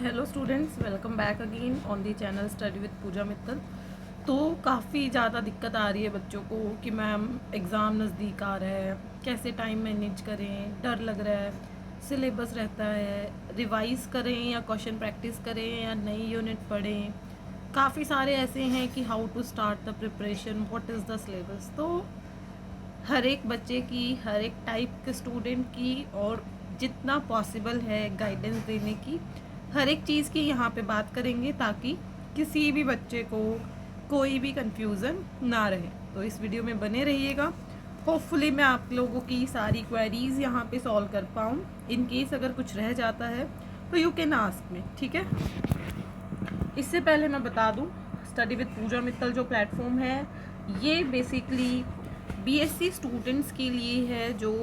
Hello students, welcome back again on the channel study with Pooja Mittal. तो काफ़ी ज़्यादा दिक्कत आ रही है बच्चों को कि मैम एग्ज़ाम नज़दीक आ रहा है, कैसे टाइम मैनेज करें, डर लग रहा है, सिलेबस रहता है, रिवाइज़ करें या क्वेश्चन प्रैक्टिस करें या नई यूनिट पढ़ें। काफ़ी सारे ऐसे हैं कि how to start the preparation, what is the syllabus. तो हर एक बच्चे की, हर एक टाइप के स्टूडेंट की और जितना पॉसिबल है गाइडेंस देने की, हर एक चीज़ की यहाँ पे बात करेंगे ताकि किसी भी बच्चे को कोई भी कंफ्यूज़न ना रहे। तो इस वीडियो में बने रहिएगा। होपफुली मैं आप लोगों की सारी क्वेरीज यहाँ पे सॉल्व कर पाऊँ। इन केस अगर कुछ रह जाता है तो यू कैन आस्क मी, ठीक है। इससे पहले मैं बता दूँ, स्टडी विद पूजा मित्तल जो प्लेटफॉर्म है ये बेसिकली बीएससी स्टूडेंट्स के लिए है जो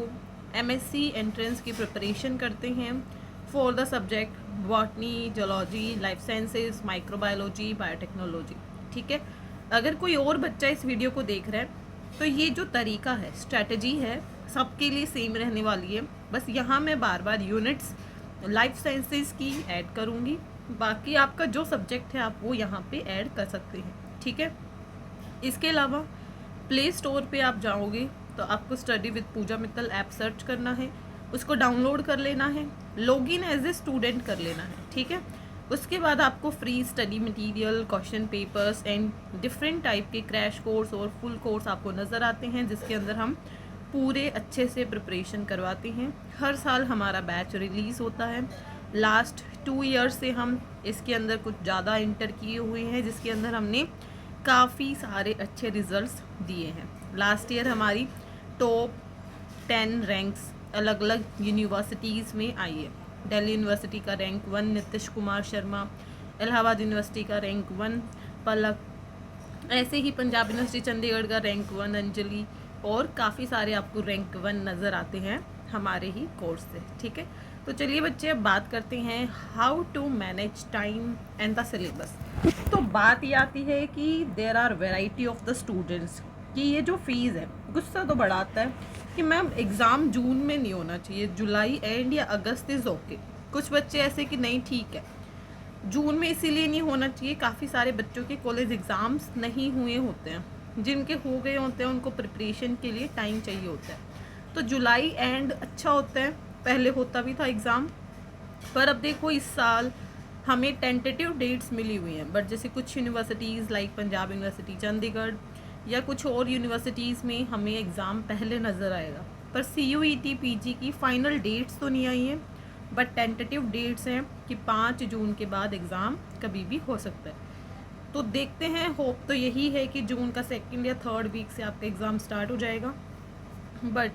एमएससी एंट्रेंस की प्रिपरेशन करते हैं for the subject botany, zoology, life sciences, microbiology, biotechnology, ठीक है। अगर कोई और बच्चा इस वीडियो को देख रहा है तो ये जो तरीका है, स्ट्रैटेजी है, सबके लिए सेम रहने वाली है। बस यहाँ मैं बार बार यूनिट्स लाइफ साइंसेज की ऐड करूँगी, बाकी आपका जो सब्जेक्ट है आप वो यहाँ पे ऐड कर सकते हैं, ठीक है। इसके अलावा प्ले स्टोर पे आप जाओगे तो आपको study with Pooja Mittal app search करना है, उसको डाउनलोड कर लेना है, लॉगिन एज ए स्टूडेंट कर लेना है, ठीक है। उसके बाद आपको free study material, question papers and different type के क्रैश कोर्स और फुल कोर्स आपको नज़र आते हैं, जिसके अंदर हम पूरे अच्छे से प्रिपरेशन करवाते हैं। हर साल हमारा बैच रिलीज़ होता है। लास्ट 2 ईयर्स से हम इसके अंदर कुछ ज़्यादा इंटर किए हुए हैं, जिसके अंदर हमने काफ़ी सारे अच्छे रिजल्ट्स दिए हैं। लास्ट ईयर हमारी टॉप 10 रैंक्स अलग अलग यूनिवर्सिटीज़ में आई है। दिल्ली यूनिवर्सिटी का रैंक 1 नीतीश कुमार शर्मा, इलाहाबाद यूनिवर्सिटी का रैंक 1 पलक, ऐसे ही पंजाब यूनिवर्सिटी चंडीगढ़ का रैंक 1 अंजलि, और काफ़ी सारे आपको रैंक 1 नज़र आते हैं हमारे ही कोर्स से, ठीक है। तो चलिए बच्चे, अब बात करते हैं how to manage time and the syllabus. तो बात ये आती है कि there are variety of the students कि ये जो फीस है, गुस्सा तो बड़ा आता है कि मैम एग्ज़ाम जून में नहीं होना चाहिए, जुलाई एंड या अगस्त इज़ ओके। कुछ बच्चे ऐसे कि नहीं ठीक है, जून में इसीलिए नहीं होना चाहिए, काफ़ी सारे बच्चों के कॉलेज एग्ज़ाम्स नहीं हुए होते हैं, जिनके हो गए होते हैं उनको प्रिपरेशन के लिए टाइम चाहिए होता है। तो जुलाई एंड अच्छा होता है, पहले होता भी था एग्ज़ाम, पर अब देखो इस साल हमें टेंटेटिव डेट्स मिली हुई हैं, बट जैसे कुछ universities like Punjab university Chandigarh या कुछ और यूनिवर्सिटीज़ में हमें एग्ज़ाम पहले नज़र आएगा। पर CUET PG की फ़ाइनल डेट्स तो नहीं आई हैं, बट टेंटेटिव डेट्स हैं कि 5 जून के बाद एग्ज़ाम कभी भी हो सकता है। तो देखते हैं, होप तो यही है कि जून का 2nd या 3rd वीक से आपका एग्ज़ाम स्टार्ट हो जाएगा। बट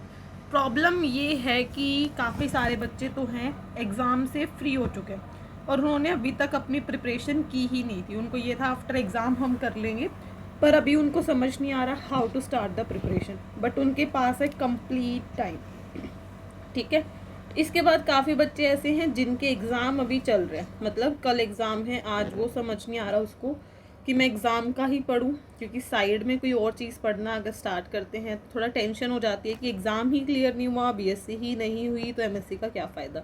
प्रॉब्लम ये है कि काफ़ी सारे बच्चे तो हैं एग्ज़ाम से फ्री हो चुके हैं और उन्होंने अभी तक अपनी प्रिपरेशन की ही नहीं थी। उनको ये था आफ्टर एग्ज़ाम हम कर लेंगे, पर अभी उनको समझ नहीं आ रहा how to start the preparation, but उनके पास है कंप्लीट टाइम, ठीक है। इसके बाद काफ़ी बच्चे ऐसे हैं जिनके एग्ज़ाम अभी चल रहे हैं, मतलब कल एग्ज़ाम है, आज वो समझ नहीं आ रहा उसको कि मैं एग्ज़ाम का ही पढूं, क्योंकि साइड में कोई और चीज़ पढ़ना अगर स्टार्ट करते हैं तो थोड़ा टेंशन हो जाती है कि एग्ज़ाम ही क्लियर नहीं हुआ, बीएससी ही नहीं हुई तो एमएससी का क्या फ़ायदा।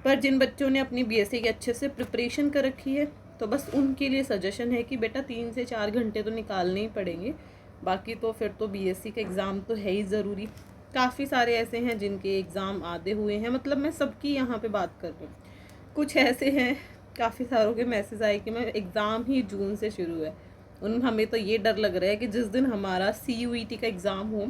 पर जिन बच्चों ने अपनी बीएससी की अच्छे से प्रिपरेशन कर रखी है, तो बस उनके लिए सजेशन है कि बेटा 3 से 4 घंटे तो निकालने ही पड़ेंगे, बाकी तो फिर तो बीएससी का एग्ज़ाम तो है ही ज़रूरी। काफ़ी सारे ऐसे हैं जिनके एग्ज़ाम आधे हुए हैं, मतलब मैं सबकी यहाँ पे बात कर रही हूँ। कुछ ऐसे हैं, काफ़ी सारों के मैसेज आए कि मैं एग्ज़ाम ही जून से शुरू है। हमें तो ये डर लग रहा है कि जिस दिन हमारा CUET का एग्ज़ाम हो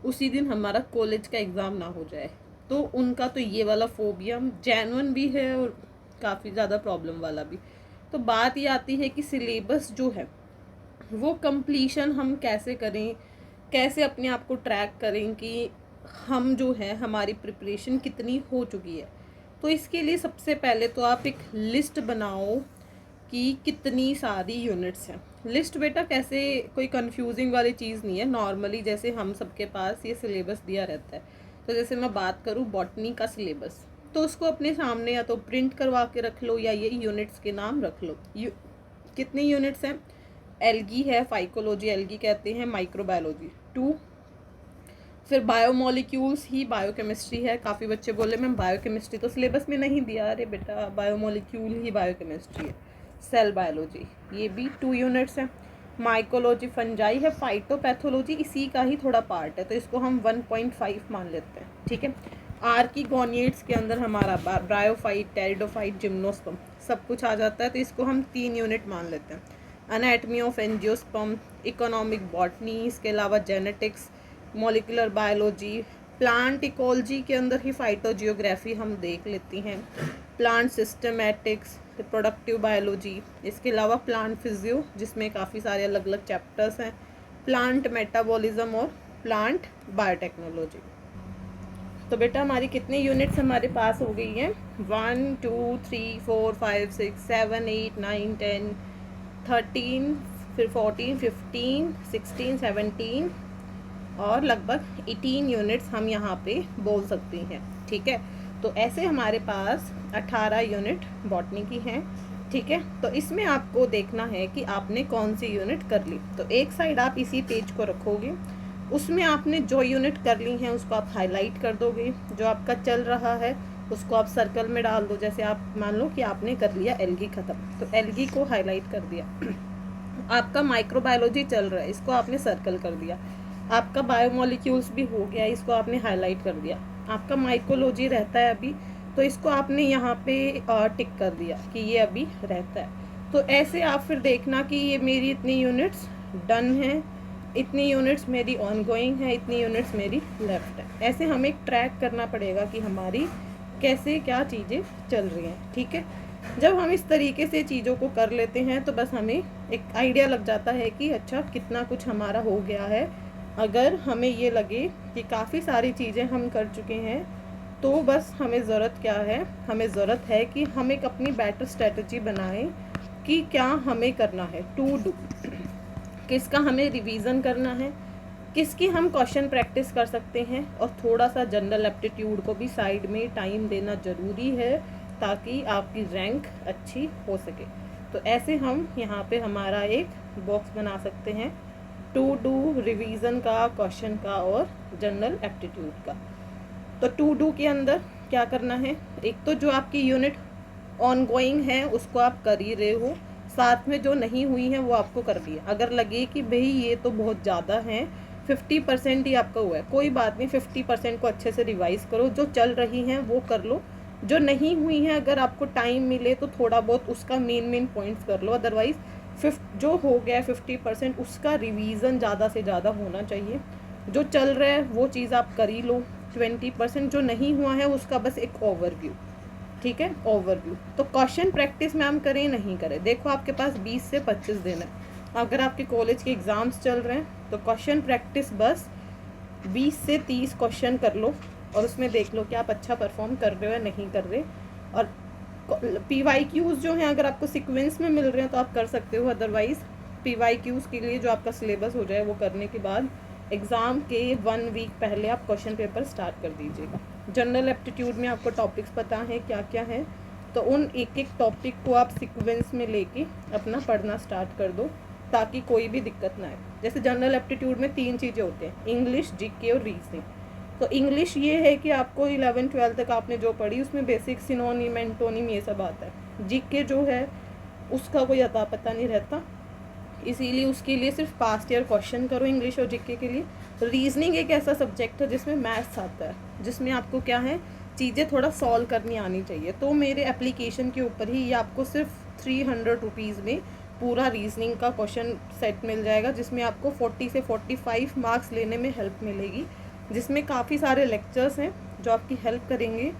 उसी दिन हमारा कॉलेज का एग्ज़ाम ना हो जाए। तो उनका तो ये वाला फोबिया जेन्युइन भी है और काफ़ी ज़्यादा प्रॉब्लम वाला भी। तो बात ये आती है कि सिलेबस जो है वो कंप्लीशन हम कैसे करें, कैसे अपने आप को ट्रैक करें कि हम जो है हमारी प्रिपरेशन कितनी हो चुकी है। तो इसके लिए सबसे पहले तो आप एक लिस्ट बनाओ कि कितनी सारी यूनिट्स हैं। लिस्ट बेटा कैसे, कोई कंफ्यूजिंग वाली चीज़ नहीं है, नॉर्मली जैसे हम सबके पास ये सिलेबस दिया रहता है। तो जैसे मैं बात करूँ बॉटनी का सिलेबस, तो उसको अपने सामने या तो प्रिंट करवा के रख लो या ये यूनिट्स के नाम रख लो। कितनी यूनिट्स हैं? एल्गी है, फाइकोलॉजी एल्गी कहते हैं, माइक्रोबायोलॉजी 2, फिर बायोमोलिक्यूल्स ही बायोकेमिस्ट्री है। काफ़ी बच्चे बोले मैम बायोकेमिस्ट्री तो सिलेबस में नहीं दिया। अरे बेटा बायोमोलिक्यूल ही बायोकेमिस्ट्री है। सेल बायोलॉजी ये भी 2 यूनिट्स हैं। माइकोलॉजी फंजाई है। फाइटोपैथोलॉजी इसी का ही थोड़ा पार्ट है, तो इसको हम 1.5 मान लेते हैं, ठीक है। आर्किगोनिएट्स के अंदर हमारा ब्रायोफाइट, टेरिडोफाइट, जिम्नोस्पर्म सब कुछ आ जाता है, तो इसको हम 3 यूनिट मान लेते हैं। Anatomy of angiosperm, economic botany, इसके अलावा genetics, molecular biology, plant ecology के अंदर ही फाइटोजियोग्राफी हम देख लेती हैं, प्लांट सिस्टमेटिक्स, रिप्रोडक्टिव बायोलॉजी, इसके अलावा प्लांट फिजियो जिसमें काफ़ी सारे अलग अलग चैप्टर्स हैं, प्लांट मेटाबॉलिज्म और प्लांट बायोटेक्नोलॉजी। तो बेटा हमारी कितनी यूनिट्स हमारे पास हो गई हैं? 1 2 3 4 5 6 7 8 9 10 13, फिर 14 15 16 17 और लगभग 18 यूनिट्स हम यहाँ पे बोल सकती हैं, ठीक है। तो ऐसे हमारे पास 18 यूनिट बॉटनी की हैं, ठीक है। तो इसमें आपको देखना है कि आपने कौन सी यूनिट कर ली। तो एक साइड आप इसी पेज को रखोगे, उसमें आपने जो यूनिट कर ली हैं उसको आप हाईलाइट कर दोगे, जो आपका चल रहा है उसको आप सर्कल में डाल दो। जैसे आप मान लो कि आपने कर लिया एल्गी ख़त्म, तो एल्गी को हाईलाइट कर दिया। आपका माइक्रोबायोलॉजी चल रहा है, इसको आपने सर्कल कर दिया। आपका बायोमोलिक्यूल्स भी हो गया, इसको आपने हाईलाइट कर दिया। आपका माइकोलॉजी रहता है अभी, तो इसको आपने यहाँ पे टिक कर दिया कि ये अभी रहता है। तो ऐसे आप फिर देखना कि ये मेरी इतनी यूनिट्स डन हैं, इतनी यूनिट्स मेरी ऑनगोइंग है, इतनी यूनिट्स मेरी लेफ्ट है। ऐसे हमें ट्रैक करना पड़ेगा कि हमारी कैसे क्या चीज़ें चल रही हैं, ठीक है। जब हम इस तरीके से चीज़ों को कर लेते हैं तो बस हमें एक आइडिया लग जाता है कि अच्छा कितना कुछ हमारा हो गया है। अगर हमें ये लगे कि काफ़ी सारी चीज़ें हम कर चुके हैं, तो बस हमें ज़रूरत क्या है, हमें ज़रूरत है कि हम एक अपनी बेटर स्ट्रेटजी बनाएं कि क्या हमें करना है, टू डू, किसका हमें रिवीजन करना है, किसकी हम क्वेश्चन प्रैक्टिस कर सकते हैं, और थोड़ा सा जनरल एप्टीट्यूड को भी साइड में टाइम देना ज़रूरी है ताकि आपकी रैंक अच्छी हो सके। तो ऐसे हम यहाँ पे हमारा एक बॉक्स बना सकते हैं, टू डू रिवीजन का, क्वेश्चन का और जनरल एप्टीट्यूड का। तो टू डू के अंदर क्या करना है, एक तो जो आपकी यूनिट ऑनगोइंग है उसको आप कर ही रहे हो, साथ में जो नहीं हुई है वो आपको कर दिया। अगर लगे कि भाई ये तो बहुत ज़्यादा है, 50% ही आपका हुआ है, कोई बात नहीं, 50% को अच्छे से रिवाइज़ करो, जो चल रही हैं वो कर लो, जो नहीं हुई हैं अगर आपको टाइम मिले तो थोड़ा बहुत उसका मेन पॉइंट्स कर लो। अदरवाइज़ जो हो गया 50% उसका रिवीजन ज़्यादा से ज़्यादा होना चाहिए। जो चल रहा है वो चीज़ आप कर ही लो, 20% जो नहीं हुआ है उसका बस एक ओवरव्यू, ठीक है, ओवरव्यू। तो क्वेश्चन प्रैक्टिस मैम करें नहीं करें, देखो आपके पास 20 से 25 दिन है। अगर आपके कॉलेज के एग्ज़ाम्स चल रहे हैं तो क्वेश्चन प्रैक्टिस बस 20 से 30 क्वेश्चन कर लो, और उसमें देख लो कि आप अच्छा परफॉर्म कर रहे हो या नहीं कर रहे। और PYQs जो हैं अगर आपको सीक्वेंस में मिल रहे हैं तो आप कर सकते हो, अदरवाइज़ PYQs के लिए जो आपका सिलेबस हो जाए वो करने के बाद एग्ज़ाम के 1 वीक पहले आप क्वेश्चन पेपर स्टार्ट कर दीजिएगा। जनरल एप्टीट्यूड में आपको टॉपिक्स पता है क्या क्या है, तो उन एक एक टॉपिक को आप सीक्वेंस में लेके अपना पढ़ना स्टार्ट कर दो ताकि कोई भी दिक्कत ना आए। जैसे जनरल एप्टीट्यूड में 3 चीज़ें होती हैं, इंग्लिश, जीके और रीजनिंग। तो इंग्लिश ये है कि आपको 11-12 तक आपने जो पढ़ी उसमें बेसिक सिनोनिम, एंटोनिम ये सब आता है। जीके जो है उसका कोई अता पता नहीं रहता, इसीलिए उसके लिए सिर्फ पास्ट ईयर क्वेश्चन करो इंग्लिश और जीके के लिए। रीजनिंग एक ऐसा सब्जेक्ट है जिसमें मैथ्स आता है, जिसमें आपको क्या है, चीज़ें थोड़ा सॉल्व करनी आनी चाहिए। तो मेरे एप्लीकेशन के ऊपर ही ये आपको सिर्फ 300 रुपीज़ में पूरा रीजनिंग का क्वेश्चन सेट मिल जाएगा, जिसमें आपको 40 से 45 मार्क्स लेने में हेल्प मिलेगी, जिसमें काफ़ी सारे लेक्चर्स हैं जो आपकी हेल्प करेंगे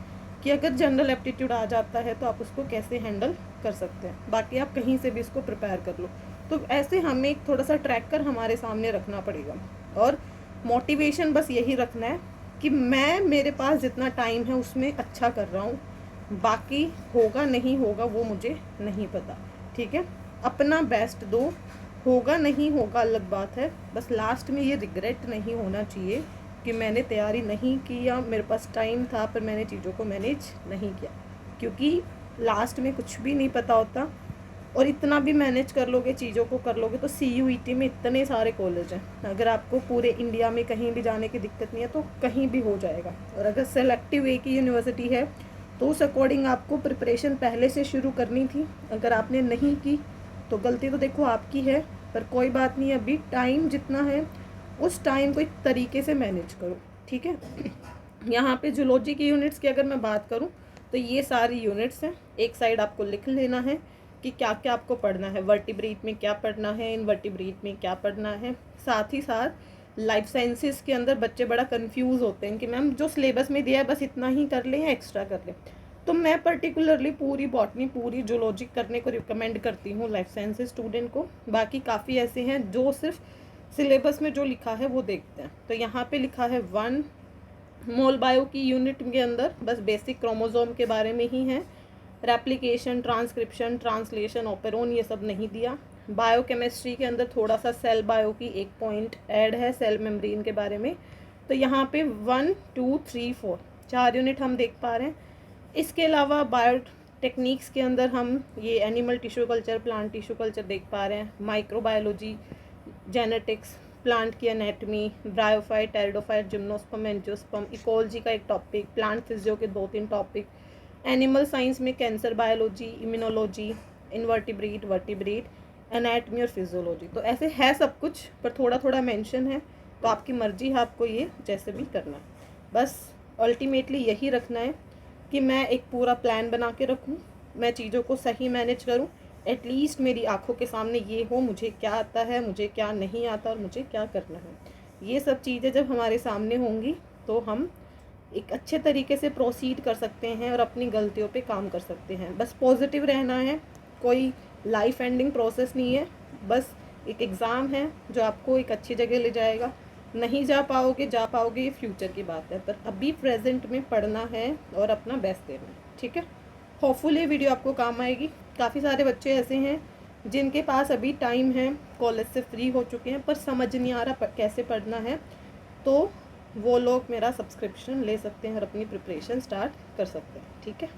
कि अगर जनरल एप्टीट्यूड आ जाता है तो आप उसको कैसे हैंडल कर सकते हैं। बाकी आप कहीं से भी इसको प्रिपेयर कर लो। तो ऐसे हमें एक थोड़ा सा ट्रैकर हमारे सामने रखना पड़ेगा, और मोटिवेशन बस यही रखना है कि मैं, मेरे पास जितना टाइम है उसमें अच्छा कर रहा हूँ, बाकी होगा नहीं होगा वो मुझे नहीं पता, ठीक है। अपना बेस्ट दो, होगा नहीं होगा अलग बात है, बस लास्ट में ये रिग्रेट नहीं होना चाहिए कि मैंने तैयारी नहीं की या मेरे पास टाइम था पर मैंने चीज़ों को मैनेज नहीं किया, क्योंकि लास्ट में कुछ भी नहीं पता होता। और इतना भी मैनेज कर लोगे, चीज़ों को कर लोगे, तो CUET में इतने सारे कॉलेज हैं। अगर आपको पूरे इंडिया में कहीं भी जाने की दिक्कत नहीं है तो कहीं भी हो जाएगा। और अगर सेलेक्टिव एक ही यूनिवर्सिटी है तो उस अकॉर्डिंग आपको प्रिपरेशन पहले से शुरू करनी थी। अगर आपने नहीं की तो गलती तो देखो आपकी है, पर कोई बात नहीं, अभी टाइम जितना है उस टाइम को एक तरीके से मैनेज करो, ठीक है। यहाँ पे जूलॉजी की यूनिट्स की अगर मैं बात करूँ तो ये सारी यूनिट्स हैं। एक साइड आपको लिख लेना है कि क्या क्या आपको पढ़ना है, वर्टिब्रेट में क्या पढ़ना है, इनवर्टिब्रेट में क्या पढ़ना है। साथ ही साथ लाइफ साइंसेस के अंदर बच्चे बड़ा कंफ्यूज होते हैं कि मैम जो सिलेबस में दिया है बस इतना ही कर लें या एक्स्ट्रा कर लें। तो मैं पर्टिकुलरली पूरी बॉटनी, पूरी जूलॉजी करने को रिकमेंड करती हूँ लाइफ साइंसेस स्टूडेंट को। बाकी काफ़ी ऐसे हैं जो सिर्फ सिलेबस में जो लिखा है वो देखते हैं। तो यहाँ पे लिखा है 1 मोल बायो की यूनिट के अंदर बस बेसिक क्रोमोसोम के बारे में ही है। रेप्लिकेशन, ट्रांसक्रिप्शन, ट्रांसलेशन, ऑपेरोन ये सब नहीं दिया। बायोकेमिस्ट्री के अंदर थोड़ा सा सेल बायो की एक पॉइंट ऐड है, सेल मेम्ब्रेन के बारे में। तो यहाँ पे 1, 2, 3, 4 4 यूनिट हम देख पा रहे हैं। इसके अलावा बायो टेक्निक्स के अंदर हम ये animal tissue culture, plant tissue culture देख पा रहे हैं। माइक्रोबायोलॉजी, जेनेटिक्स, प्लांट की anatomy, bryophyte, pteridophyte, gymnosperm, angiosperm, ecology का एक टॉपिक, प्लांट फिजियो के 2-3 टॉपिक, एनिमल साइंस में cancer biology, immunology, invertebrate, vertebrate, anatomy और फिजियोलॉजी। तो ऐसे है सब कुछ, पर थोड़ा थोड़ा मेंशन है, तो आपकी मर्जी है आपको ये जैसे भी करना है। बस अल्टीमेटली यही रखना है कि मैं एक पूरा प्लान बना के रखूँ, मैं चीज़ों को सही मैनेज करूँ। एटलीस्ट मेरी आंखों के सामने ये हो मुझे क्या आता है, मुझे क्या नहीं आता और मुझे क्या करना है। ये सब चीज़ें जब हमारे सामने होंगी तो हम एक अच्छे तरीके से प्रोसीड कर सकते हैं और अपनी गलतियों पे काम कर सकते हैं। बस पॉजिटिव रहना है, कोई लाइफ एंडिंग प्रोसेस नहीं है, बस एक एग्ज़ाम है जो आपको एक अच्छी जगह ले जाएगा। नहीं जा पाओगे ये फ्यूचर की बात है, पर अभी प्रेजेंट में पढ़ना है और अपना बेस्ट देना है, ठीक है। होपफुली ये वीडियो आपको काम आएगी। काफ़ी सारे बच्चे ऐसे हैं जिनके पास अभी टाइम है, कॉलेज से फ्री हो चुके हैं, पर समझ नहीं आ रहा कैसे पढ़ना है, तो वो लोग मेरा सब्सक्रिप्शन ले सकते हैं और अपनी प्रिपरेशन स्टार्ट कर सकते हैं, ठीक है।